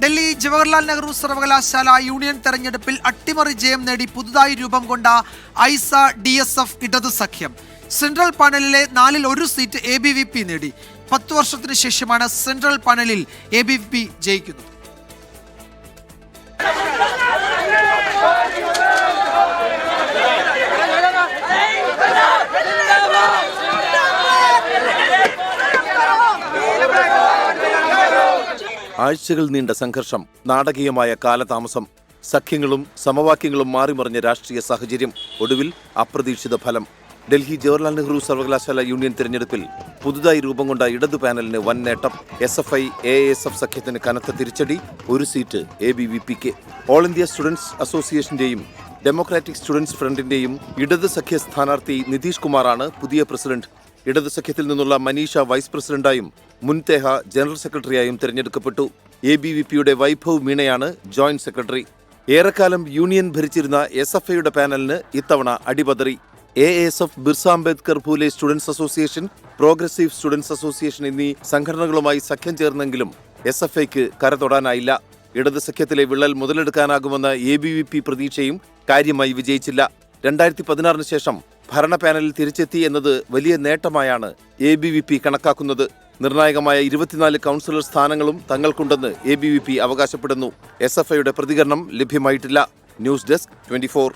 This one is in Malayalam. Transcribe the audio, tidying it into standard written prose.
ഡൽഹി ജവഹർലാൽ നെഹ്റു സർവകലാശാല യൂണിയൻ തെരഞ്ഞെടുപ്പിൽ അട്ടിമറി ജയം നേടി പുതുതായി രൂപം കൊണ്ട ഐസ DSF ഇടതു സഖ്യം സെൻട്രൽ പാനലിലെ 4-ൽ 1 സീറ്റ് ABVP നേടി. 10 വർഷത്തിന് ശേഷമാണ് സെൻട്രൽ പാനലിൽ ABVP ജയിക്കുന്നത്. ആഴ്ചകൾ നീണ്ട സംഘർഷം, നാടകീയമായ കാലതാമസം, സഖ്യങ്ങളും സമവാക്യങ്ങളും മാറിമറിഞ്ഞ രാഷ്ട്രീയ സാഹചര്യം, ഒടുവിൽ അപ്രതീക്ഷിത ഫലം. ഡൽഹി ജവഹർലാൽ നെഹ്റു സർവകലാശാല യൂണിയൻ തെരഞ്ഞെടുപ്പിൽ പുതുതായി രൂപം കൊണ്ട ഇടതു പാനലിന് വൻ നേട്ടം. SFI AASF സഖ്യത്തിന് കനത്ത തിരിച്ചടി, 1 സീറ്റ് ABVPക്ക്. ഓൾ ഇന്ത്യ സ്റ്റുഡൻസ് അസോസിയേഷന്റെയും ഡെമോക്രാറ്റിക് സ്റ്റുഡൻസ് ഫ്രണ്ടിന്റെയും ഇടത് സഖ്യ സ്ഥാനാർത്ഥി നിതീഷ് കുമാറാണ് പുതിയ പ്രസിഡന്റ്. ഇടത് സഖ്യത്തിൽ നിന്നുള്ള മനീഷ വൈസ് പ്രസിഡന്റായും മുൻതേഹ ജനറൽ സെക്രട്ടറിയായും തിരഞ്ഞെടുക്കപ്പെട്ടു. ABVPയുടെ വൈഭവ് മീണയാണ് ജോയിന്റ് സെക്രട്ടറി. ഏറെക്കാലം യൂണിയൻ ഭരിച്ചിരുന്ന SFIയുടെ പാനലിന് ഇത്തവണ അടിപതറി. AASF, Birsa Ambedkar Phule students association, progressive students association എന്നീ സംഘടനകളുമായി സഖ്യം ചേർന്നെങ്കിലും SFIക്ക് കരതൊടാനായില്ല. ഇടത് സഖ്യത്തിലെ വിള്ളൽ മുതലെടുക്കാനാകുമെന്ന ABVP പ്രതീക്ഷയും കാര്യമായി വിജയിച്ചില്ല. 2016 ശേഷം ഭരണ പാനലിൽ തിരിച്ചെത്തി എന്നത് വലിയ നേട്ടമായാണ് ABVP കണക്കാക്കുന്നത്. നിർണായകമായ 24 കൗൺസിലർ സ്ഥാനങ്ങളും തങ്ങൾക്കുണ്ടെന്ന് ABVP അവകാശപ്പെടുന്നു. SFIയുടെ പ്രതികരണം ലഭ്യമായിട്ടില്ല. News desk 24.